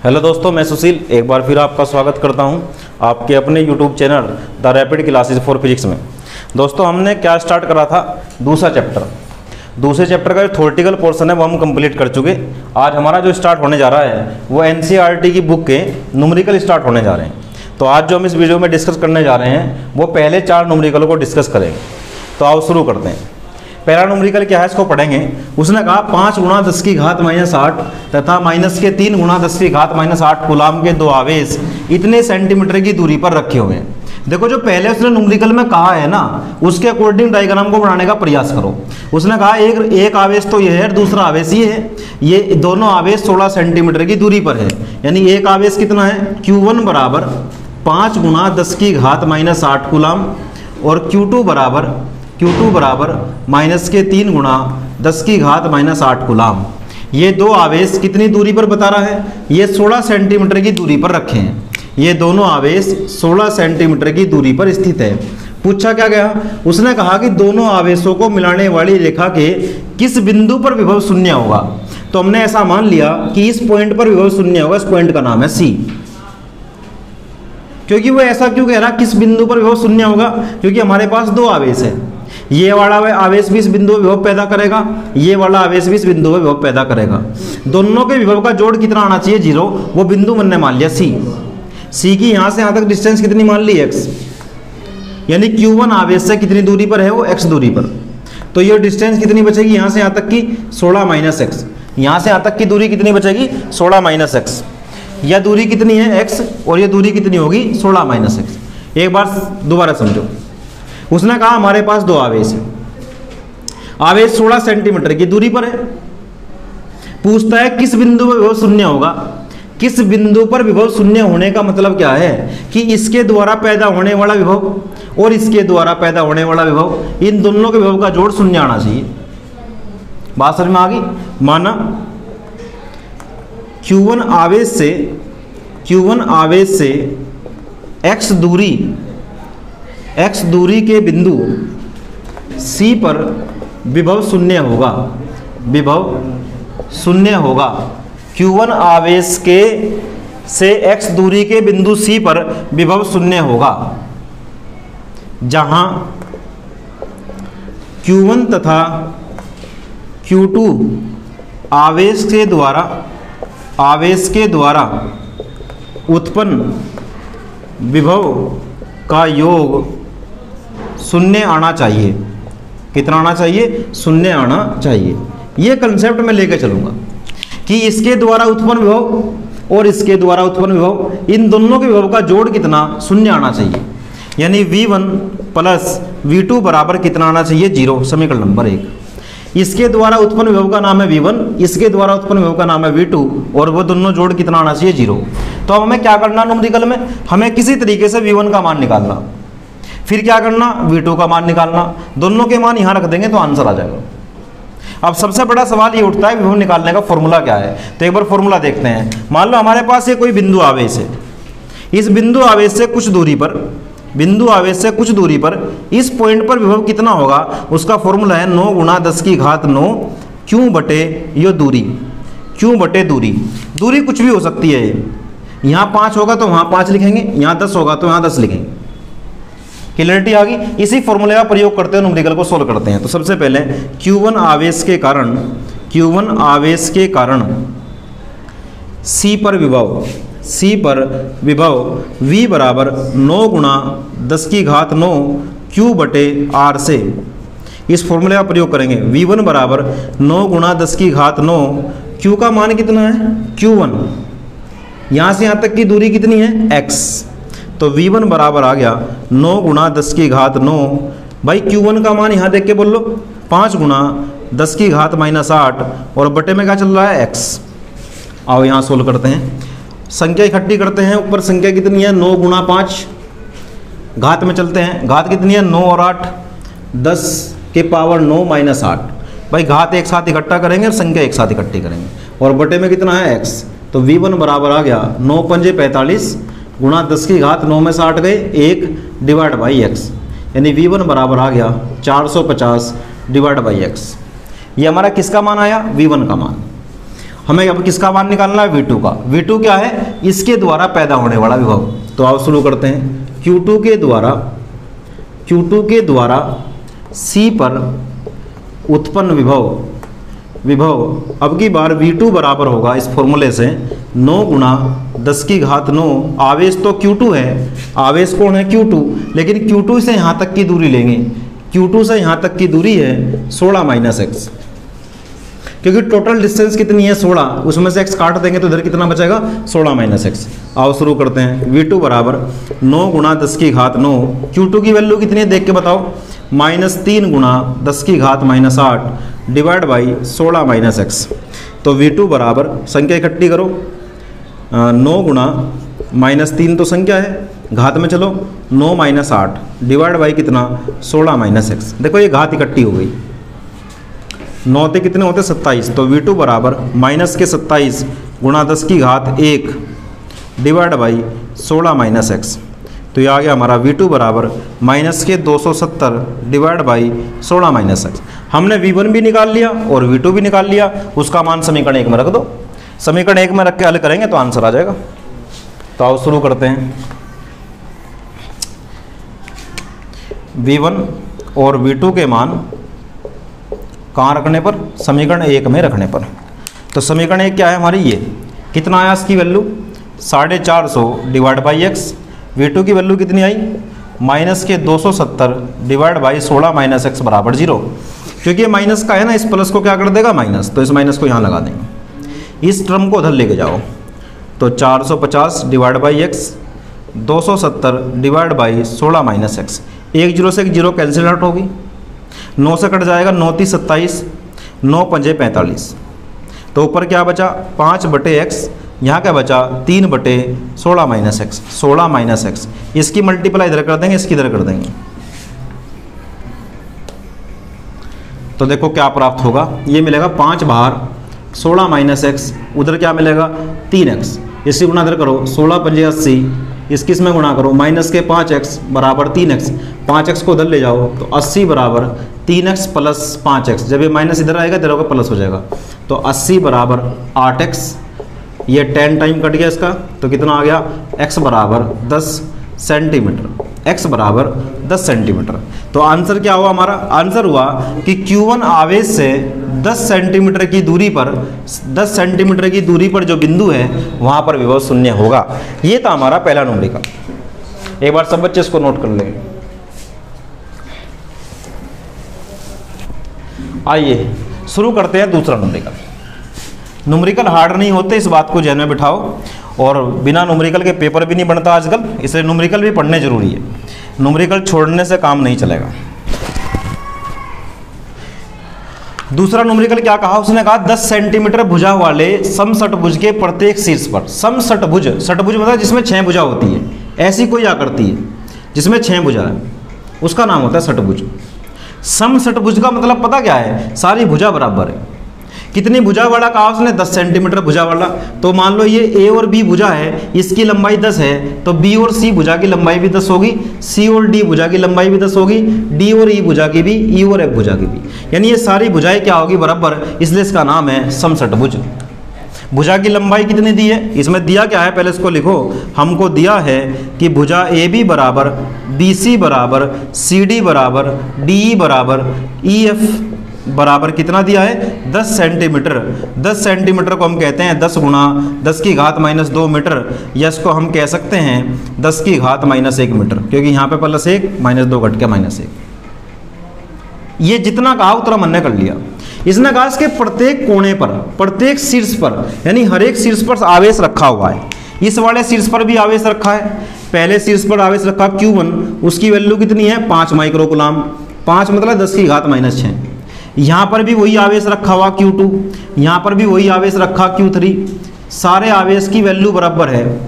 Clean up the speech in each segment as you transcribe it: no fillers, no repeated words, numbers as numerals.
Hello दोस्तों, मैं सुशील एक बार फिर आपका स्वागत करता हूं आपके अपने YouTube channel the rapid classes for physics में। दोस्तों, हमने क्या स्टार्ट करा था? दूसरे चैप्टर का जो थ्योरेटिकल पोर्शन है वो हम कंप्लीट कर चुके। आज हमारा जो स्टार्ट होने जा रहा है वो एनसीईआरटी की बुक के न्यूमेरिकल स्टार्ट होने जा रहे हैं। तो आज जो हम इस वीडियो में डिस्कस करने जा रहे हैं वो पहले 4 न्यूमेरिकल को डिस्कस करेंगे। तो आओ शुरू करते हैं। पहला न्यूमेरिकल क्या है, इसको पढ़ेंगे। उसने कहा 5 × 10 की घात -8 तथा -3 × 10 की घात -8 कूलाम के 2 आवेश इतने सेंटीमीटर की दूरी पर रखे हुए हैं। देखो, जो पहले उसने न्यूमेरिकल में कहा है ना, उसके अकॉर्डिंग डायग्राम को बनाने का प्रयास करो। उसने कहा एक आवेश तो ये है, दूसरा आवेश ये है। ये दोनों आवेश 16 सेंटीमीटर की दूरी पर है। यानी एक आवेश कितना है? Q1 बराबर 5 × 10 की घात -8 कूलाम और Q2 बराबर -3 × 10 की घात -8 कूलाम। ये दो आवेश कितनी दूरी पर बता रहा है? ये 16 सेंटीमीटर की दूरी पर रखे हैं। ये दोनों आवेश 16 सेंटीमीटर की दूरी पर स्थित है। पूछा क्या गया? उसने कहा कि दोनों आवेशों को मिलाने वाली रेखा के किस बिंदु पर विभव शून्य होगा। तो हमने ऐसा मान लिया कि इस पॉइंट पर विभव शून्य होगा। इस पॉइंट का नाम है C। क्योंकि वो ऐसा क्यों कह रहा, किस बिंदु पर विभव शून्य होगा? क्योंकि हमारे पास 2 आवेश है। ये वाला आवेश भी इस बिंदु पर विभव पैदा करेगा, ये वाला आवेश भी इस बिंदु पर विभव पैदा करेगा। दोनों के विभव का जोड़ कितना आना चाहिए? 0। वो बिंदु मैंने मान लिया C की यहाँ से यहाँ तक डिस्टेंस कितनी मान ली? x। यानी Q1 आवेश से कितनी दूरी पर है? वो x दूरी पर। तो ये डिस्टेंस कितनी बचेगी यहाँ से यहाँ तक की? 16 - x। यहाँ से यहाँ तक की दूरी कितनी बचेगी? 16 - x। यह दूरी कितनी है? x। और ये दूरी कितनी होगी? 16 - x। एक बार दोबारा समझो। उसने कहा हमारे पास 2 आवेश है। आवेश 16 सेंटीमीटर की दूरी पर है। पूछता है किस बिंदु पर विभव शून्य होगा। किस बिंदु पर विभव शून्य होने का मतलब क्या है कि इसके द्वारा पैदा होने वाला विभव और इसके द्वारा पैदा होने वाला विभव, इन दोनों के विभव का जोड़ शून्य आना चाहिए। बात समझ में आ गई? माना Q1 आवेश से x दूरी के बिंदु C पर विभव शून्य होगा। Q1 आवेश से x दूरी के बिंदु C पर विभव शून्य होगा, जहां Q1 तथा Q2 आवेश के द्वारा उत्पन्न विभव का योग शून्य आना चाहिए। कितना आना चाहिए? शून्य आना चाहिए। ये कंसेप्ट मैं लेके चलूंगा कि इसके द्वारा उत्पन्न विभव और इसके द्वारा उत्पन्न विभव, इन दोनों के विभव का जोड़ कितना? शून्य आना चाहिए। यानी V1 + V2 बराबर कितना आना चाहिए? 0। समीकरण नंबर 1। इसके द्वारा उत्पन्न विभव का नाम है V1, इसके द्वारा उत्पन्न विभव का नाम है V2, और वो दोनों जोड़ कितना आना चाहिए? 0। तो अब हमें क्या करना न्यूमेरिकल में? हमें किसी तरीके से V1 का मान निकालना, फिर क्या करना? V2 का मान निकालना। दोनों के मान यहाँ रख देंगे तो आंसर आ जाएगा। अब सबसे बड़ा सवाल ये उठता है विभव निकालने का फॉर्मूला क्या है। तो एक बार फॉर्मूला देखते हैं। मान लो हमारे पास ये कोई बिंदु आवेश है। इस बिंदु आवेश से कुछ दूरी पर इस पॉइंट पर विभव कितना होगा? उसका फॉर्मूला है 9 × 10 की घात 9 Q बटे ये दूरी। दूरी कुछ भी हो सकती है। यहाँ 5 होगा तो वहाँ 5 लिखेंगे, यहाँ 10 होगा तो यहाँ 10 लिखेंगे। क्लियरिटी आ गई? इसी फॉर्मूले का प्रयोग करते हुए न्यूमेरिकल को सोल्व करते हैं। तो सबसे पहले Q1 आवेश के कारण C पर विभव V बराबर 9 × 10 की घात 9 Q बटे R से इस फॉर्मूले का प्रयोग करेंगे। V1 बराबर 9 × 10 की घात 9, Q का मान कितना है? Q1। यहाँ से यहाँ तक की दूरी कितनी है? x। तो V1 बराबर आ गया 9 × 10 की घात 9। भाई Q1 का मान यहाँ देख के बोल लो, 5 × 10 की घात -8, और बटे में क्या चल रहा है? x। आओ यहाँ सोल्व करते हैं, संख्या इकट्ठी करते हैं। ऊपर संख्या कितनी है? 9 × 5। घात में चलते हैं, घात कितनी है? 9 और 8, 10 के पावर 9 - 8। भाई घात एक साथ इकट्ठा करेंगे और संख्या एक साथ इकट्ठी करेंगे, और बटे में कितना है? x। तो V1 बराबर आ गया 9 × 5 = 45 गुणा 10 की घात 9 में 60 गए 1 / x। यानी V1 बराबर आ गया 450 / x। ये हमारा किसका मान आया? V1 का मान। हमें अब किसका मान निकालना है, V2 का। V2 क्या है, इसके द्वारा पैदा होने वाला विभव। तो आओ शुरू करते हैं। Q2 के द्वारा C पर उत्पन्न विभव अब की बार V2 बराबर होगा इस फॉर्मूले से 9 गुणा 10 की घात 9। आवेश तो Q2 है, आवेश कौन है, Q2, लेकिन Q2 से यहाँ तक की दूरी लेंगे। Q2 से यहाँ तक की दूरी है 16 माइनस एक्स, क्योंकि टोटल डिस्टेंस कितनी है 16, उसमें से x काट देंगे तो इधर कितना बचेगा 16 माइनस एक्स। आओ शुरू करते हैं। V2 बराबर 9 गुणा 10 की घात 9। Q2 की वैल्यू कितनी है देख के बताओ, -3 गुणा 10 की घात -8 डिवाइड बाई 16 माइनस एक्स। तो V2 बराबर, संख्या इकट्ठी करो, 9 गुणा -3 तो संख्या है, घात में चलो 9 माइनस 8 डिवाइड बाई कितना 16 माइनस एक्स। देखो ये घात इकट्ठी हो गई, 9 ते कितने होते 27। तो V2 बराबर माइनस के 27 गुणा 10 की घात 1 डिवाइड बाई 16 माइनस एक्स। तो ये आ गया हमारा V2 बराबर माइनस के 270 डिवाइड बाई 16 माइनस एक्स। हमने V1 भी निकाल लिया और V2 भी निकाल लिया, उसका मान समीकरण 1 में रख दो। समीकरण 1 में रख के हल करेंगे तो आंसर आ जाएगा। तो आओ शुरू करते हैं। V1 और V2 के मान कहाँ रखने पर, समीकरण 1 में रखने पर। तो समीकरण 1 क्या है हमारी, ये कितना आया इसकी value 450 divide by x. V2 की वैल्यू कितनी आई, माइनस के 270 डिवाइड बाई 16 माइनस एक्स बराबर 0। क्योंकि ये माइनस का है ना, इस प्लस को क्या कर देगा माइनस, तो इस माइनस को यहाँ लगा देंगे, इस टर्म को उधर लेके जाओ। तो 450 divide by x 270 divide by 16 minus x. 1 0 से 1 0 कैंसिल आउट होगी, 9 से कट जाएगा, 9 3 27, 9 5 45। तो ऊपर क्या बचा 5 बटे एक्स, यहाँ क्या बचा 3 बटे 16 माइनस एक्स। 16 माइनस एक्स, इसकी मल्टीप्लाई इधर कर देंगे, इसकी इधर कर देंगे। तो देखो क्या प्राप्त होगा, ये मिलेगा 5 बाहर 16 माइनस एक्स, उधर क्या मिलेगा 3x। इसी गुणा इधर करो, 16 5 80, इसकी इसमें गुणा करो, माइनस के 5x बराबर 3x। 5x को उधर ले जाओ तो 80 बराबर 3x प्लस 5x। जब ये माइनस इधर आएगा इधर होगा प्लस हो जाएगा। तो 80 बराबर 8x, ये 10 टाइम कट गया इसका, तो कितना आ गया x बराबर 10 सेंटीमीटर। x बराबर 10 सेंटीमीटर। तो आंसर क्या हुआ हमारा, आंसर हुआ कि Q1 आवेश से 10 सेंटीमीटर की दूरी पर, 10 सेंटीमीटर की दूरी पर जो बिंदु है वहां पर विभव शून्य होगा। ये था हमारा पहला न्यूमेरिकल। एक बार सब बच्चे इसको नोट कर लें। आइए शुरू करते हैं दूसरा न्यूमेरिकल। न्यूमेरिकल हार्ड नहीं होते, इस बात को ध्यान में बिठाओ, और बिना न्यूमेरिकल के पेपर भी नहीं बनता आजकल, इसलिए न्यूमेरिकल भी पढ़ने जरूरी है। न्यूमेरिकल छोड़ने से काम नहीं चलेगा। दूसरा न्यूमेरिकल क्या कहा उसने, कहा 10 सेंटीमीटर भुजा वाले समषटभुज के प्रत्येक शीर्ष पर। समषटभुज, षटभुज मतलब जिसमें 6 भुजा होती है, ऐसी कोई आकृति है जिसमें 6 भुजा है, उसका नाम होता है षटभुज। समषटभुज का मतलब पता क्या है, सारी भुजा बराबर है। कितनी भुजा वाला कहा उसने, 10 सेंटीमीटर भुजा वाला। तो मान लो ये ए और बी भुजा है, इसकी लंबाई 10 है, तो बी और सी भुजा की लंबाई भी 10 होगी, सी और डी भुजा की लंबाई भी 10 होगी, डी और ई भुजा की भी, ई और एफ भुजा की भी, यानी ये सारी भुजाएं क्या होगी बराबर, इसलिए इसका नाम है समषटभुज। भुजा की लंबाई कितनी दी है, इसमें दिया क्या है पहले इसको लिखो। हमको दिया है कि भुजा ए बी बराबर बी सी बराबर सी डी बराबर डी ई बराबर ई एफ बराबर कितना दिया है 10 सेंटीमीटर। 10 सेंटीमीटर को हम कहते हैं 10 गुणा 10 की घात -2 मीटर, या इसको हम कह सकते हैं 10 की घात -1 मीटर, क्योंकि यहाँ पे +1 -2 घट के -1। ये जितना कहा उतना हमने कर लिया। इसने कहा इसके प्रत्येक कोने पर, प्रत्येक शीर्ष पर, यानी हर एक शीर्ष पर आवेश रखा हुआ है। इस वाले शीर्ष पर भी आवेश रखा है। पहले शीर्ष पर आवेश रखा Q1, उसकी वैल्यू कितनी है 5 माइक्रोकूलम। 5 मतलब 10 की घात -6। यहाँ पर भी वही आवेश रखा हुआ Q2, यहाँ पर भी वही आवेश रखा Q3। सारे आवेश की वैल्यू बराबर है।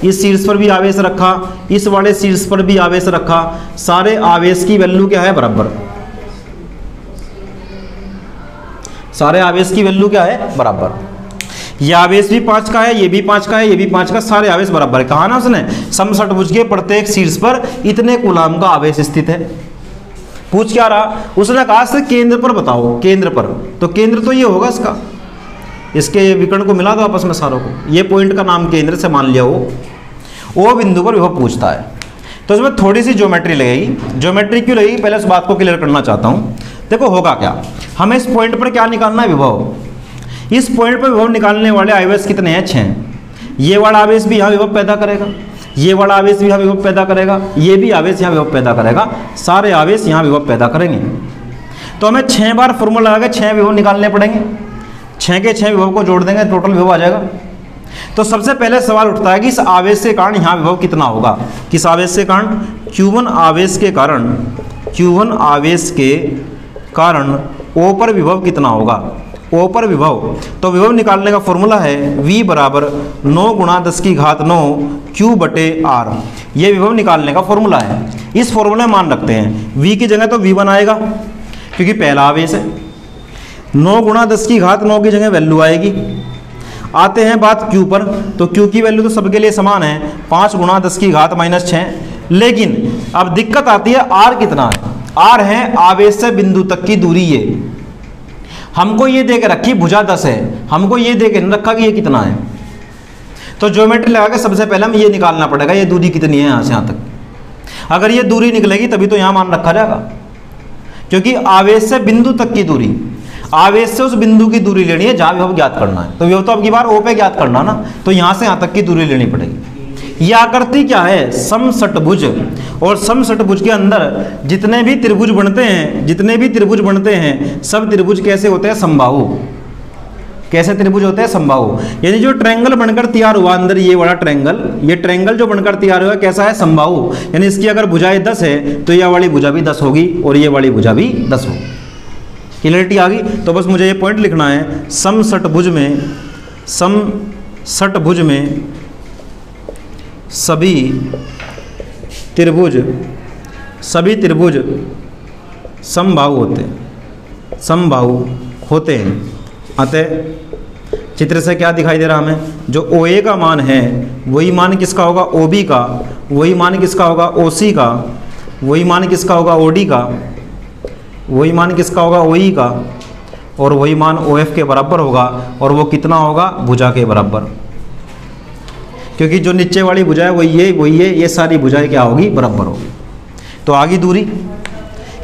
इस शीर्ष पर भी आवेश रखा, इस वाले शीर्ष पर भी आवेश रखा, सारे आवेश की वैल्यू क्या है बराबर। सारे आवेश की वैल्यू क्या है बराबर। ये आवेश भी 5 का है, ये भी 5 का है, ये भी 5 का, सारे आवेश बराबर है। कहा ना उसने समषटभुज के प्रत्येक शीर्ष पर इतने कूलाम का आवेश स्थित है। पूछ क्या रहा, उसने कहा से केंद्र पर बताओ, केंद्र पर। तो केंद्र तो ये होगा इसका, इसके विकर्ण को मिला दो आपस में सारों को, ये पॉइंट का नाम केंद्र से मान लिया वो बिंदु पर विभव पूछता है। तो इसमें थोड़ी सी ज्योमेट्री लगेगी। ज्योमेट्री क्यों लगेगी, पहले इस बात को क्लियर करना चाहता हूँ। देखो होगा क्या, हमें इस पॉइंट पर क्या निकालना है, विभव। इस पॉइंट पर विभव निकालने वाले आवेश कितने हैं, 6। ये वाला आवेश भी यहाँ विभव पैदा करेगा, ये वाला आवेश भी यहाँ विभव पैदा करेगा, ये भी आवेश यहाँ विभव पैदा करेगा, सारे आवेश यहाँ विभव पैदा करेंगे। तो हमें 6 बार फॉर्मूला लगा के 6 विभव निकालने पड़ेंगे। 6 के 6 विभव को जोड़ देंगे, टोटल विभव आ जाएगा। तो सबसे पहले सवाल उठता है कि इस आवेश के कारण यहाँ विभव कितना होगा। किस आवेश के कारण, Q1 आवेश के कारण, Q1 आवेश के कारण O पर विभव कितना होगा, O पर विभव। तो विभव निकालने का फॉर्मूला है V बराबर 9 गुणा 10 की घात 9 Q बटे R। ये विभव निकालने का फॉर्मूला है। इस फॉर्मूले में मान रखते हैं V की जगह तो V1 आएगा क्योंकि पहला आवेश है। 9 गुणा 10 की घात 9 की जगह वैल्यू आएगी। आते हैं बात Q पर, तो Q की वैल्यू तो सबके लिए समान है, 5 गुणा 10 की घात -6। लेकिन अब दिक्कत आती है R कितना है। R है आवेश से बिंदु तक की दूरी। ये हमको ये दे के रखी भुजा 10 है, हमको ये दे के नहीं रखा कि ये कितना है। तो ज्योमेट्री लगा के सबसे पहले हम ये निकालना पड़ेगा, ये दूरी कितनी है यहाँ से यहाँ तक। अगर ये दूरी निकलेगी तभी तो यहाँ मान रखा जाएगा, क्योंकि आवेश से बिंदु तक की दूरी, आवेश से उस बिंदु की दूरी लेनी है जहाँ विभव ज्ञात करना है। तो विभव तो अब की बार O पे ज्ञात करना ना, तो यहाँ से यहाँ तक की दूरी लेनी पड़ेगी। ये आकृति क्या है, समषटभुज। और समषटभुज के अंदर जितने भी त्रिभुज बनते हैं, जितने भी त्रिभुज बनते हैं, सब त्रिभुज कैसे होते हैं, समबाहु। कैसे त्रिभुज होते हैं, समबाहु। यानी जो ट्रायंगल बनकर तैयार हुआ अंदर, ये बड़ा ट्रायंगल, ये ट्रायंगल जो बनकर तैयार हुआ कैसा है, समबाहु। यानी इसकी अगर भुजाएं 10 है तो यह वाली भुजा भी 10 होगी और ये वाली भुजा भी 10 होगी। क्लियरिटी आ गई। तो बस मुझे ये पॉइंट लिखना है, समषटभुज में, समषटभुज में सभी त्रिभुज समबाहु होते हैं, समबाहु होते हैं। अतः चित्र से क्या दिखाई दे रहा हमें, जो OA का मान है वही मान किसका होगा, OB का, वही मान किसका होगा, OC का, वही मान किसका होगा, OD का, वही मान किसका होगा, OE का, और वही मान OF के बराबर होगा। और वो कितना होगा, भुजा के बराबर। क्योंकि जो नीचे वाली भुजा है वही ये सारी भुजाएं क्या होगी, बराबर होगी। तो आगे दूरी,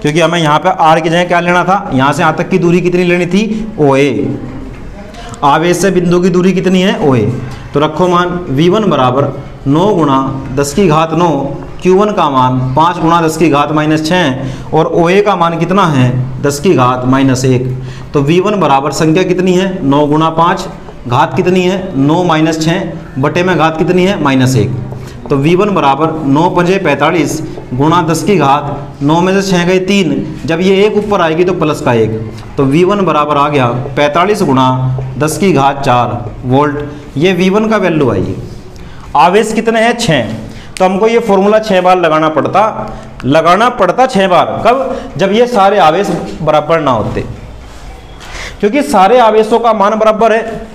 क्योंकि हमें यहाँ पे R की जगह क्या लेना था, यहाँ से यहाँ तक की दूरी कितनी लेनी थी, OA। आवेश से बिंदु की दूरी कितनी है, OA। तो रखो मान V1 बराबर 9 गुणा 10 की घात 9, Q1 का मान 5 गुणा 10 की घात -6 और OA का मान कितना है, 10 की घात -1। तो V1 बराबर संख्या कितनी है, 9 गुणा 5, घात कितनी है, 9 - 6 बटे में घात कितनी है, -1। तो V1 बराबर 9 × 5 = 45 गुणा 10 की घात 9 में से 6 गए 3, जब ये 1 ऊपर आएगी तो प्लस का 1। तो V1 बराबर आ गया 45 गुणा 10 की घात 4 वोल्ट। ये V1 का वैल्यू आएगी। आवेश कितने हैं, 6। तो हमको ये फॉर्मूला 6 बार लगाना पड़ता 6 बार। कब, जब ये सारे आवेश बराबर ना होते, क्योंकि सारे आवेशों का मान बराबर है,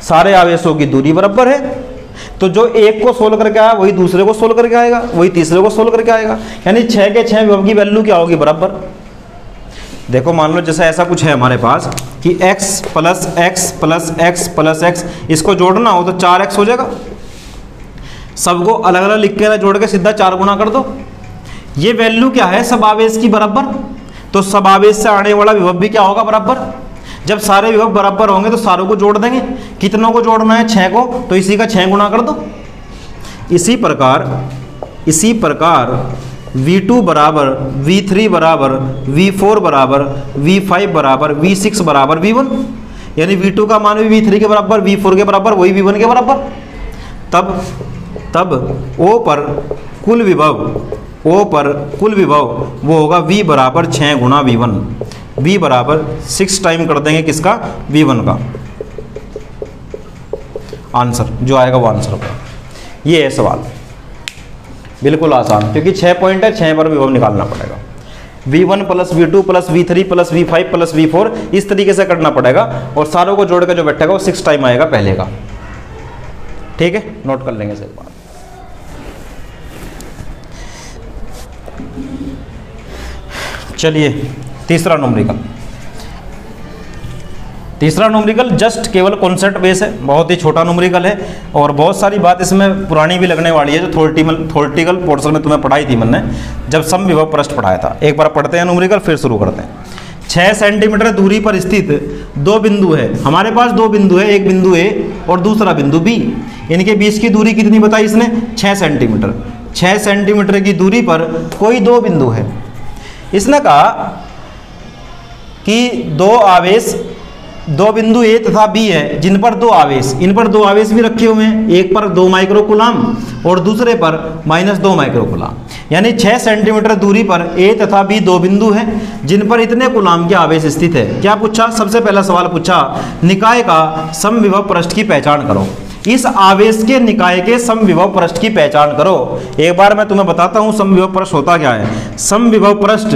सारे आवेशों की दूरी बराबर है। तो जो एक को सोल्व करके आया वही दूसरे को सोल्व करके आएगा, वही तीसरे को सोल्व करके आएगा। यानी 6 के 6 विभव की वैल्यू क्या होगी, बराबर। देखो मान लो जैसा ऐसा कुछ है हमारे पास कि x + x + x + x, इसको जोड़ना हो तो 4x हो जाएगा। सबको अलग अलग लिख के जोड़ के सीधा 4 गुना कर दो। ये वैल्यू क्या है, सब आवेश की बराबर। तो सब आवेश से आने वाला विभव भी क्या होगा, बराबर। जब सारे विभव बराबर होंगे तो सारों को जोड़ देंगे। कितनों को जोड़ना है, 6 को, तो इसी का 6 गुना कर दो। इसी प्रकार V2 बराबर V3 बराबर V4 बराबर V5 बराबर V6 बराबर V1। यानी V2 का मान भी V3 के बराबर, V4 के बराबर, वही V1 के बराबर। तब O पर कुल विभव वो होगा V बराबर 6 गुणा V1। V बराबर 6 टाइम कर देंगे किसका, V1 का। आंसर जो आएगा वो आंसर होगा। ये है सवाल, बिल्कुल आसान, क्योंकि 6 पॉइंट है, 6 पर विभव निकालना पड़ेगा। V1 + V2 + V3 + V5 + V4 इस तरीके से करना पड़ेगा। और सारों को जोड़ कर जो बैठेगा वो 6 टाइम आएगा पहले का। ठीक है, नोट कर लेंगे सही बात। चलिए तीसरा तीसरा न्यूमेरिकल जस्ट केवल कॉन्सेप्ट बेस है, बहुत ही छोटा न्यूमेरिकल है और बहुत सारी बात इसमें पुरानी भी लगने वाली है जो थ्योरेटिकल पोर्शन में तुम्हें पढ़ाई थी मैंने जब समविभव पृष्ठ पढ़ाया था। एक बार पढ़ते हैं न्यूमेरिकल फिर शुरू करते हैं। 6 सेंटीमीटर दूरी पर स्थित दो बिंदु है, हमारे पास दो बिंदु है, एक बिंदु ए और दूसरा बिंदु बी। इनके बीच की दूरी कितनी बताई इसने? 6 सेंटीमीटर। 6 सेंटीमीटर की दूरी पर कोई दो बिंदु है। इसने कहा कि दो आवेश, दो बिंदु ए तथा बी है जिन पर दो आवेश, इन पर दो आवेश भी रखे हुए हैं, एक पर 2 माइक्रोकूलाम और दूसरे पर -2 माइक्रोकूलाम। यानी 6 सेंटीमीटर दूरी पर ए तथा बी दो बिंदु हैं जिन पर इतने कूलाम के आवेश स्थित है। क्या पूछा? सबसे पहला सवाल पूछा निकाय का समविभव पृष्ठ की पहचान करो। इस आवेश के निकाय के समविभव पृष्ठ की पहचान करो। एक बार मैं तुम्हें बताता हूं समविभव पृष्ठ होता क्या है। समविभव पृष्ठ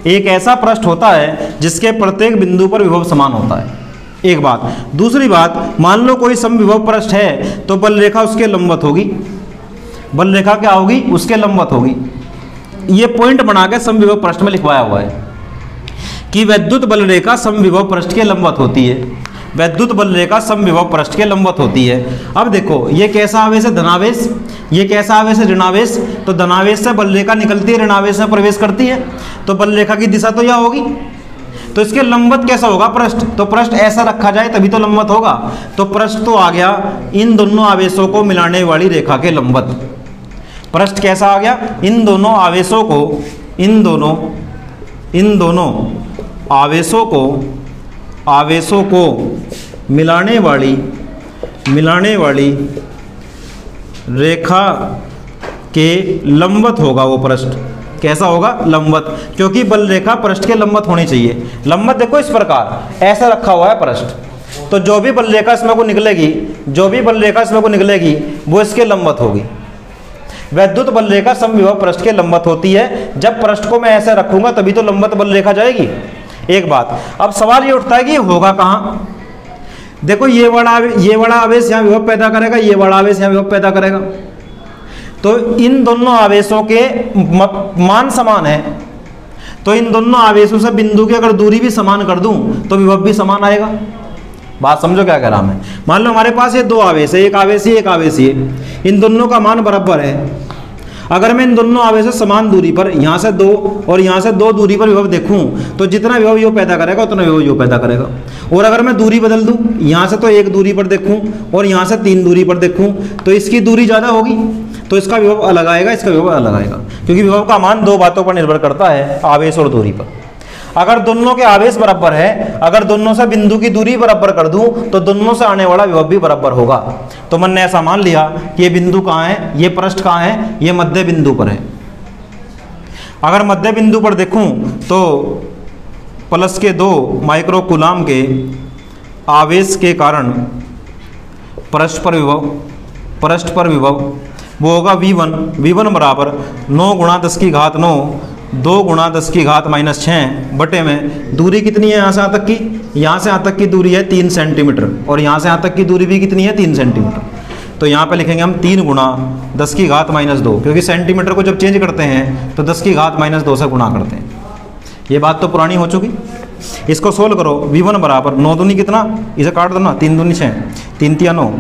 एक ऐसा पृष्ठ होता है जिसके प्रत्येक बिंदु पर विभव समान होता है, एक बात। दूसरी बात, मान लो कोई समविभव पृष्ठ है तो बल रेखा उसके लंबवत होगी। बल रेखा क्या होगी? उसके लंबवत होगी। ये पॉइंट बना के समविभव पृष्ठ में लिखवाया हुआ है कि वैद्युत बल रेखा समविभव पृष्ठ के लंबवत होती है। वैद्युत बल रेखा समविभव पृष्ठ के लंबवत होती है। अब देखो ये कैसा आवेश है? धनावेश। ये कैसा आवेश है? ऋणावेश। तो धनावेश से बल रेखा निकलती है, ऋणावेश में प्रवेश करती है, तो बल रेखा की दिशा तो यह होगी। तो इसके लंबवत कैसा होगा पृष्ठ? तो पृष्ठ ऐसा रखा जाए तभी तो लंबवत होगा। तो पृष्ठ तो आ गया इन दोनों आवेशों को मिलाने वाली रेखा के लंबवत। पृष्ठ कैसा आ गया? इन दोनों आवेशों को, इन दोनों आवेशों को मिलाने वाली रेखा के लंबवत होगा वो पृष्ठ। कैसा होगा? लंबवत, क्योंकि बल रेखा पृष्ठ के लंबवत होनी चाहिए। लंबवत देखो इस प्रकार ऐसा रखा हुआ है पृष्ठ, तो जो भी बल रेखा इसमें को निकलेगी वो इसके लंबवत होगी। वैद्युत बल रेखा समविभव पृष्ठ के लंबवत होती है। जब पृष्ठ को मैं ऐसे रखूंगा तभी तो लंबवत बल रेखा जाएगी, एक बात। अब सवाल ये उठता है कि होगा कहाँ? देखो ये बड़ा आवेश यहाँ विभव पैदा करेगा, ये बड़ा आवेश यहाँ विभव पैदा करेगा, तो इन दोनों आवेशों के मान समान है। तो इन दोनों आवेशों से बिंदु की अगर दूरी भी समान कर दूं तो विभव भी समान आएगा। बात समझो क्या कह रहा मैं। मान लो हमारे पास ये दो आवेश है, एक आवेशी एक आवेशी है, इन दोनों का मान बराबर है। अगर मैं इन दोनों आवेशों समान दूरी पर, यहाँ से 2 और यहाँ से 2 दूरी पर विभव देखूं तो जितना विभव यो पैदा करेगा उतना विभव यो पैदा करेगा। और अगर मैं दूरी बदल दूं, यहाँ से तो 1 दूरी पर देखूं और यहाँ से 3 दूरी पर देखूं तो इसकी दूरी ज़्यादा होगी, तो इसका विभव अलग आएगा, इसका विभव अलग आएगा, क्योंकि विभव का मान 2 बातों पर निर्भर करता है, आवेश और दूरी पर। अगर दोनों के आवेश बराबर है, अगर दोनों से बिंदु की दूरी बराबर कर दूं तो दोनों से आने वाला विभव भी बराबर होगा। तो मैंने ऐसा मान लिया कि ये बिंदु कहाँ है, ये पृष्ठ कहाँ है, ये मध्य बिंदु पर है। अगर मध्य बिंदु पर देखूं तो +2 माइक्रोकूलाम के आवेश के कारण पृष्ठ पर विभव वो होगा V1 बराबर 9 × 10⁻9 2 × 10⁻6 बटे में दूरी कितनी है यहाँ से यहाँ तक की? यहाँ से यहाँ तक की दूरी है 3 सेंटीमीटर और यहाँ से यहाँ तक की दूरी भी कितनी है? 3 सेंटीमीटर। तो यहाँ पे लिखेंगे हम 3 × 10⁻2, क्योंकि सेंटीमीटर को जब चेंज करते हैं तो 10⁻2 से गुणा करते हैं। ये बात तो पुरानी हो चुकी। इसको सोल्व करो। V1 बराबर 9 दूनी कितना, इसे काट दो ना, 3 दूनी 6, 3 तिया 9,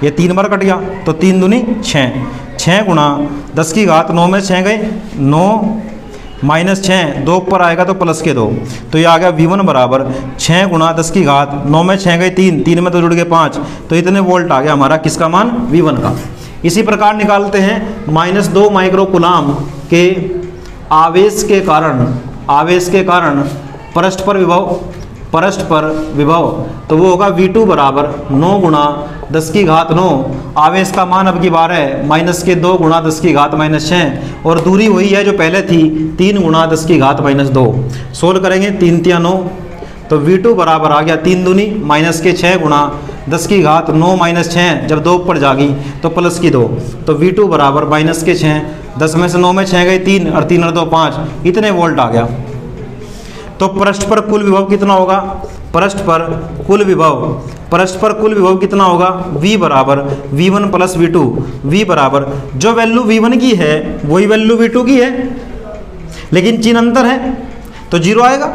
ये 3 बार कट गया तो 3 दूनी 6, 6 × 10⁻9 में 6 गए 9 -6 2 ऊपर आएगा तो +2, तो ये आ गया V1 बराबर 6 × 10⁻9 में 6 गए 3 में तो जुड़ गए 5, तो इतने वोल्ट आ गया हमारा किसका मान? V1 का। इसी प्रकार निकालते हैं -2 माइक्रोकूलाम के आवेश के कारण पृष्ठ पर विभव, तो वो होगा V2 बराबर 9 × 10⁻9, आवेश का मान अब की बार है -2 × 10⁻6 और दूरी वही है जो पहले थी 3 × 10⁻2। सोल्व करेंगे 3 तिया 9, तो V2 बराबर आ गया 3 दूनी -6 × 10⁻9 -6, जब 2 ऊपर जागी तो +2, तो V2 बराबर -6, 10 में से 9 में 6 गए 3 और 3 और 2 5, इतने वोल्ट आ गया। तो पृष्ठ पर कुल विभव कितना होगा? पृष्ठ पर कुल विभव कितना होगा? V बराबर V1 + V2। V बराबर जो वैल्यू V1 की है वही वैल्यू V2 की है, लेकिन चिन्ह अंतर है तो 0 आएगा।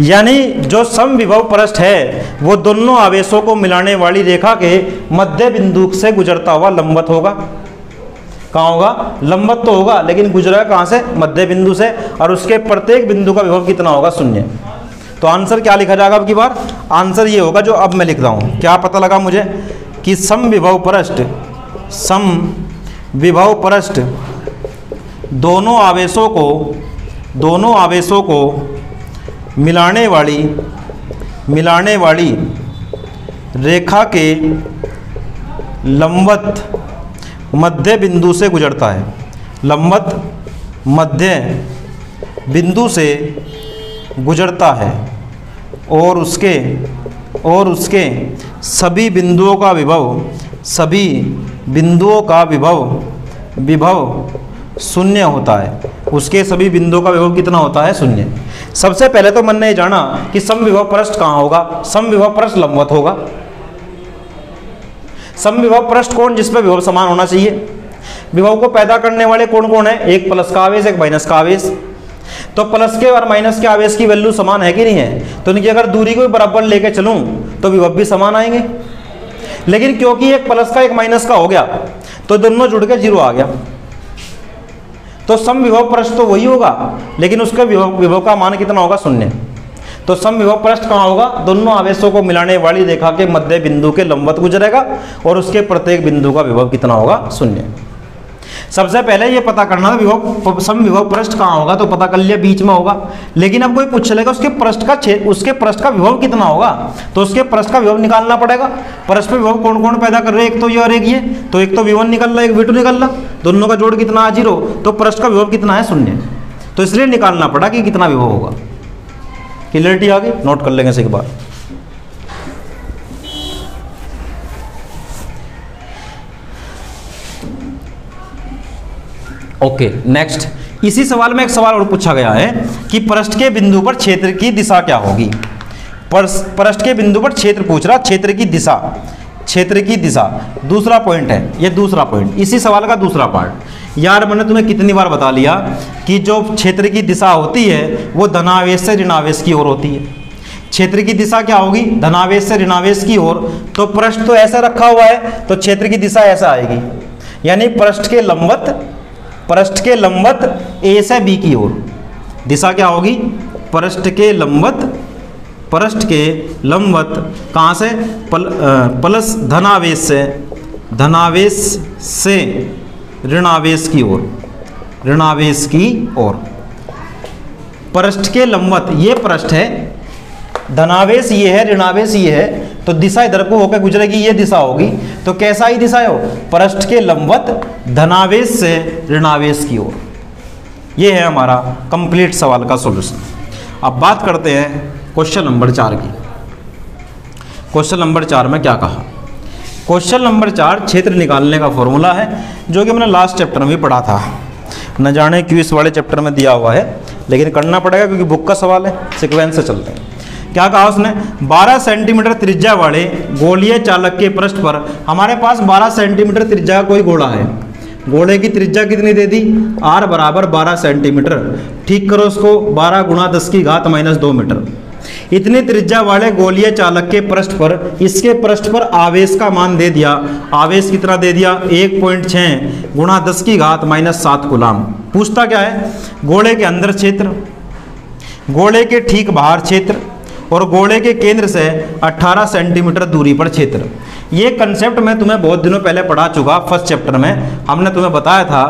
यानी जो समविभव पृष्ठ है वो दोनों आवेशों को मिलाने वाली रेखा के मध्य बिंदु से गुजरता हुआ लंबवत होगा। कहाँ होगा? लंबवत तो होगा, लेकिन गुजरेगा कहाँ से? मध्य बिंदु से, और उसके प्रत्येक बिंदु का विभव कितना होगा? शून्य। तो आंसर क्या लिखा जाएगा अब की बार? आंसर ये होगा जो अब मैं लिख रहा हूँ। क्या पता लगा मुझे कि समविभव पृष्ठ दोनों आवेशों को मिलाने वाली रेखा के लंबवत मध्य बिंदु से गुजरता है। लंबवत मध्य बिंदु से गुजरता है और उसके सभी बिंदुओं का विभव शून्य होता है। उसके सभी बिंदुओं का विभव कितना होता है? शून्य। सबसे पहले तो मन ने जाना कि समविभव पृष्ठ कहाँ होगा? समविभव पृष्ठ लंबवत होगा। समविभव पृष्ठ कौन? जिसमें विभव समान होना चाहिए। विभव को पैदा करने वाले कौन कौन है? एक प्लस का आवेश, एक माइनस का आवेश। तो प्लस के और माइनस के आवेश की वैल्यू समान है कि नहीं है? तो इनकी अगर दूरी को बराबर लेके चलूं तो विभव भी समान आएंगे। लेकिन क्योंकि एक प्लस का एक माइनस का हो गया तो दोनों जुड़ के 0 आ गया। तो समविभव पृष्ठ तो वही होगा, लेकिन उसका विभव का मान कितना होगा? शून्य। तो समविभव पृष्ठ कहाँ होगा? दोनों आवेशों को मिलाने वाली रेखा के मध्य बिंदु के लंबवत गुजरेगा और उसके प्रत्येक बिंदु का विभव कितना होगा? शून्य। सबसे पहले ये पता करना था विभव समविभव पृष्ठ कहाँ होगा, तो पता कर लिया बीच में होगा। लेकिन अब कोई पूछ लेगा उसके पृष्ठ का विभव कितना होगा, तो उसके पृष्ठ का विभव निकालना पड़ेगा। पृष्ठ पे विभव कौन कौन पैदा कर रहे हैं? एक तो ये और एक ये। तो एक तो V1 निकल रहा है, एक V2 निकल रहा, दोनों का जोड़ कितना है? 0। तो पृष्ठ का विभव कितना है? शून्य। तो इसलिए निकालना पड़ा कि कितना विभव होगा। क्लियरिटी आ गई? नोट कर लेंगे इसे एक बार। Okay, next. इसी सवाल में एक सवाल और पूछा गया है कि पृष्ठ के बिंदु पर क्षेत्र की दिशा क्या होगी। पृष्ठ के बिंदु पर क्षेत्र पूछ रहा, क्षेत्र की दिशा दूसरा पॉइंट है। ये दूसरा पॉइंट इसी सवाल का दूसरा पार्ट। यार मैंने तुम्हें कितनी बार बता लिया कि जो क्षेत्र की दिशा होती है वो धनावेश से ऋणावेश की ओर होती है। क्षेत्र की दिशा क्या होगी? धनावेश से ऋणावेश की ओर। तो पृष्ठ तो ऐसा रखा हुआ है तो क्षेत्र की दिशा ऐसा आएगी, यानी पृष्ठ के लंबवत ए से बी की ओर दिशा क्या होगी? पृष्ठ के लंबवत कहाँ से? प्लस धनावेश से ऋणावेश की ओर। पृष्ठ के लंबवत ये पृष्ठ है, धनावेश ये है, ऋणावेश ये है, तो दिशा इधर को होकर गुजरेगी, ये दिशा होगी। तो कैसा ही दिशा हो? पृष्ठ के लंबवत धनावेश से ऋणावेश की ओर। ये है हमारा कंप्लीट सवाल का सॉल्यूशन। अब बात करते हैं क्वेश्चन नंबर 4 की। क्वेश्चन नंबर 4 में क्या कहा? क्वेश्चन नंबर 4 क्षेत्र निकालने का फॉर्मूला है, जो कि मैंने लास्ट चैप्टर में भी पढ़ा था। न जाने क्यों इस वाले चैप्टर में दिया हुआ है, लेकिन करना पड़ेगा क्योंकि बुक का सवाल है। सीक्वेंस से चलते हैं। क्या कहा उसने? 12 सेंटीमीटर त्रिज्या वाले गोलीय चालक के पृष्ठ पर, हमारे पास 12 सेंटीमीटर त्रिज्या का कोई गोला है। गोले की त्रिज्या कितनी दे दी? r बराबर 12 सेंटीमीटर। ठीक करो उसको, 12 गुणा 10 की घात -2 मीटर। इतनी त्रिज्या वाले गोलीय चालक के पृष्ठ पर, इसके पृष्ठ पर आवेश का मान दे दिया। आवेश कितना दे दिया? 1.6 गुणा 10 की घात -7 कूलाम। पूछता क्या है? गोले के अंदर क्षेत्र, गोले के ठीक बाहर क्षेत्र और गोले के केंद्र से 18 सेंटीमीटर दूरी पर क्षेत्र। ये कंसेप्ट मैं तुम्हें बहुत दिनों पहले पढ़ा चुका। फर्स्ट चैप्टर में हमने तुम्हें बताया था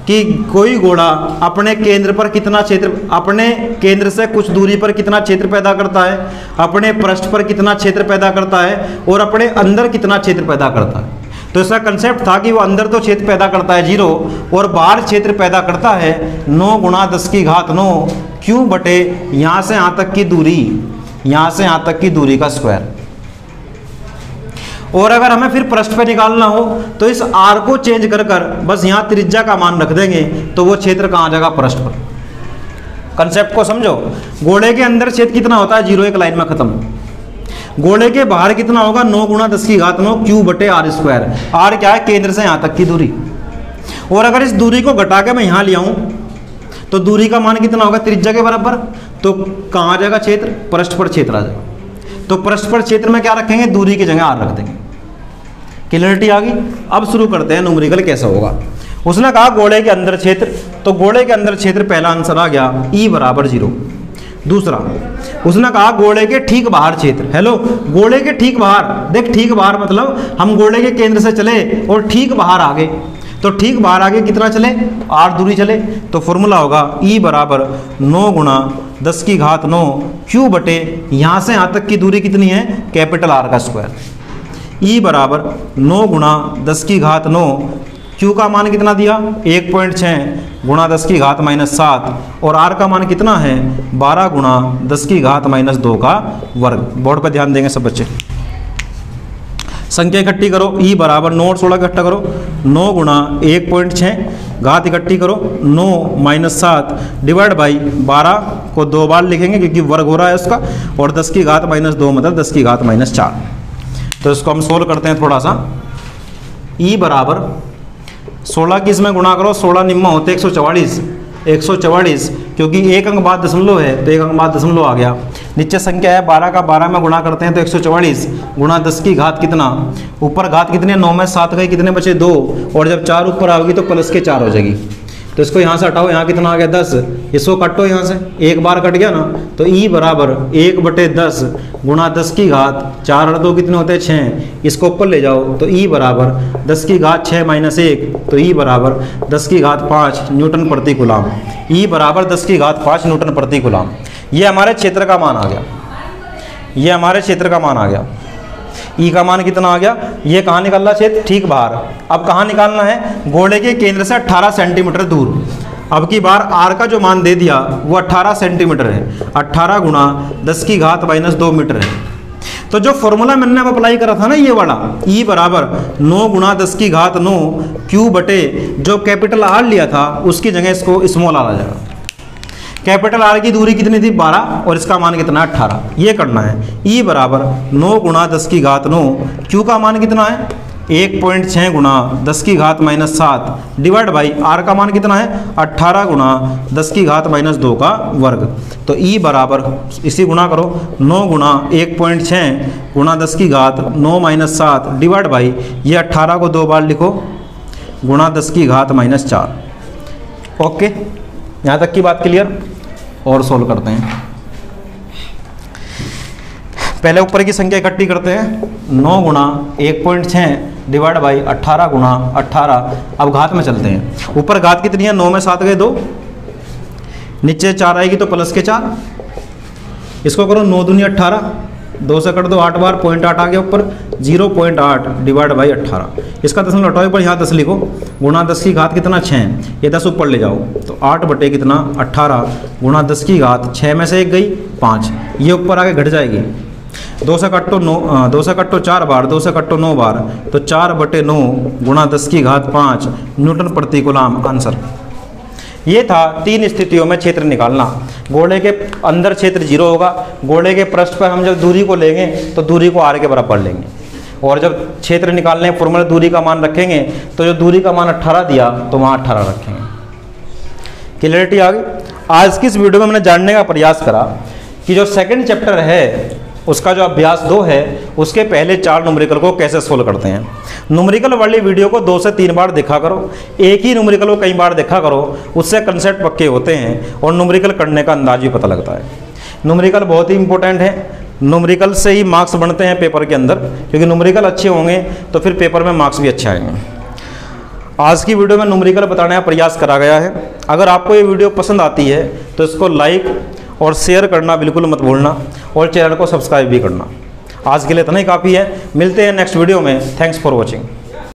कि कोई गोला अपने केंद्र पर कितना क्षेत्र, अपने केंद्र से कुछ दूरी पर कितना क्षेत्र पैदा करता है, अपने पृष्ठ पर कितना क्षेत्र पैदा करता है और अपने अंदर कितना क्षेत्र पैदा करता है। तो इसका कंसेप्ट था कि वो अंदर तो क्षेत्र पैदा करता है 0 और बाहर क्षेत्र पैदा करता है 9 गुणा 10 की घात 9 क्यों बटे यहाँ से यहाँ तक की दूरी, यहाँ से यहाँ तक की दूरी का स्क्वायर। और अगर हमें फिर पृष्ठ पे निकालना हो तो इस r को चेंज कर बस यहाँ त्रिज्या का मान रख देंगे तो वो क्षेत्र कहाँ आ जाएगा? पृष्ठ पर। कंसेप्ट को समझो। गोले के अंदर क्षेत्र कितना होता है? 0 एक लाइन में खत्म। गोले के बाहर कितना होगा? 9 गुणा 10 की घात 9 क्यू बटे r स्क्वायर। r क्या है? केंद्र से यहाँ तक की दूरी। और अगर इस दूरी को घटा के मैं यहाँ ले आऊँ तो दूरी का मान कितना होगा, त्रिज्या के बराबर। तो कहाँ आ जाएगा क्षेत्र, परस्पर क्षेत्र आ जाएगा। तो परस्पर क्षेत्र में क्या रखेंगे, दूरी की जगह r रख देंगे। क्लियरिटी आ गई। अब शुरू करते हैं न्यूमेरिकल कैसा होगा। उसने कहा गोले के अंदर क्षेत्र, तो गोले के अंदर क्षेत्र पहला आंसर आ गया E बराबर 0। दूसरा उसने कहा गोले के ठीक बाहर क्षेत्र। हेलो, गोले के ठीक बाहर, देख ठीक बाहर मतलब हम गोले के केंद्र से चले और ठीक बाहर आ गए, तो ठीक बाहर आगे कितना चले, r दूरी चले। तो फॉर्मूला होगा E बराबर 9 गुणा 10 की घात 9 Q बटे यहाँ से यहाँ तक की दूरी कितनी है, कैपिटल R का स्क्वायर। E बराबर 9 गुणा 10 की घात 9, Q का मान कितना दिया 1.6 गुणा 10 की घात -7, और R का मान कितना है 12 गुणा 10 की घात -2 का वर्ग। बोर्ड पर ध्यान देंगे सब बच्चे। संख्या इकट्ठी करो, E बराबर 9 और 16 इकट्ठा करो, 9 गुणा 1.6, घात इकट्ठी करो 9 - 7 डिवाइड बाई 12 को 2 बार लिखेंगे क्योंकि वर्ग हो रहा है उसका, और 10 की घात -2 मतलब 10 की घात -4। तो इसको हम सोल्व करते हैं थोड़ा सा। E बराबर 16 की इसमें गुणा करो, 16 निम्मा होते 144, क्योंकि एक अंक बाद दशमलव है तो एक अंक बाद दशमलव आ गया। नीचे संख्या है 12 का 12 में गुणा करते हैं तो 144 गुणा 10 की घात कितना, ऊपर घात कितनी है 9 में 7 गई, कितने बचे 2, और जब 4 ऊपर आओगी तो प्लस के 4 हो जाएगी। तो इसको यहाँ से हटाओ, यहाँ कितना आ गया 10, इसको काटो यहाँ से, एक बार कट गया ना। तो E बराबर 1/10 गुणा 10 की घात 4 और 2 कितने होते हैं 6, इसको ऊपर ले जाओ तो E बराबर 10 की घात 6 - 1, तो E बराबर 10 की घात 5 न्यूटन प्रति कूलाम। E बराबर 10 की घात 5 न्यूटन प्रति कूलाम। ये हमारे क्षेत्र का मान आ गया, ये हमारे क्षेत्र का मान आ गया। E का मान कितना आ गया, ये कहाँ निकालना क्षेत्र, ठीक बाहर। अब कहाँ निकालना है, गोले के केंद्र से 18 सेंटीमीटर दूर। अब की बार R का जो मान दे दिया वो 18 सेंटीमीटर है, 18 गुणा 10 की घात -2 मीटर है। तो जो फॉर्मूला मैंने अब अप्लाई करा था ना ये वाला, E बराबर 9 गुणा 10 की घात 9 Q बटे जो कैपिटल R लिया था उसकी जगह इसको स्मॉल r आ जाएगा। कैपिटल R की दूरी कितनी थी 12 और इसका मान कितना 18, ये करना है। E बराबर 9 गुणा 10 की घात 9, Q का मान कितना है 1.6 गुणा 10 की घात -7 डिवाइड बाई R का मान कितना है 18 गुणा 10 की घात -2 का वर्ग। तो E बराबर इसी गुणा करो 9 गुणा 1.6 गुणा 10 की घात 9 - 7 डिवाइड बाई ये 18 को 2 बार लिखो गुणा 10 की घात -4। ओके, यहाँ तक की बात क्लियर। और सोल्व करते हैं। पहले ऊपर की संख्या इकट्ठी करते हैं, 9 गुणा 1.6 डिवाइड बाई 18 गुणा 18। अब घात में चलते हैं, ऊपर घात कितनी है 9 में 7 गए 2, नीचे 4 आएगी तो प्लस के 4, इसको करो 9 दूनी 18, 2 से कट दो 8 बार, 0.8 आ गया ऊपर, 0.8 डिवाइड बाई 18। इसका दशमलव हटाओ पर यहाँ 10 लिखो, गुणा 10 की घात कितना 6, ये 10 ऊपर ले जाओ तो 8 बटे कितना 18 गुणा 10 की घात 6 में से 1 गई 5, ये ऊपर आके घट जाएगी। 2 से कट्टो 9, 2 से कट्टो 4 बार, 2 से कट्टो 9 बार, तो 4/9 गुणा 10 की घात 5 न्यूटन प्रति कूलाम आंसर। ये था 3 स्थितियों में क्षेत्र निकालना। गोले के अंदर क्षेत्र 0 होगा, गोले के पृष्ठ पर हम जब दूरी को लेंगे तो दूरी को r के बराबर लेंगे, और जब क्षेत्र निकालने फॉर्मूला दूरी का मान रखेंगे तो जो दूरी का मान 18 दिया तो वहाँ 18 रखेंगे। क्लियरिटी आ गई। आज की इस वीडियो में मैंने जानने का प्रयास करा कि जो सेकंड चैप्टर है उसका जो अभ्यास 2 है उसके पहले 4 न्यूमेरिकल को कैसे सोल्व करते हैं। न्यूमेरिकल वाली वीडियो को 2 से 3 बार देखा करो, एक ही न्यूमेरिकल को कई बार देखा करो, उससे कंसेप्ट पक्के होते हैं और न्यूमेरिकल करने का अंदाज भी पता लगता है। न्यूमेरिकल बहुत ही इंपॉर्टेंट है, न्यूमेरिकल से ही मार्क्स बनते हैं पेपर के अंदर, क्योंकि न्यूमेरिकल अच्छे होंगे तो फिर पेपर में मार्क्स भी अच्छे आएंगे। आज की वीडियो में न्यूमेरिकल बताने का प्रयास करा गया है। अगर आपको ये वीडियो पसंद आती है तो इसको लाइक और शेयर करना बिल्कुल मत भूलना, और चैनल को सब्सक्राइब भी करना। आज के लिए इतना ही काफ़ी है, मिलते हैं नेक्स्ट वीडियो में। Thanks for watching.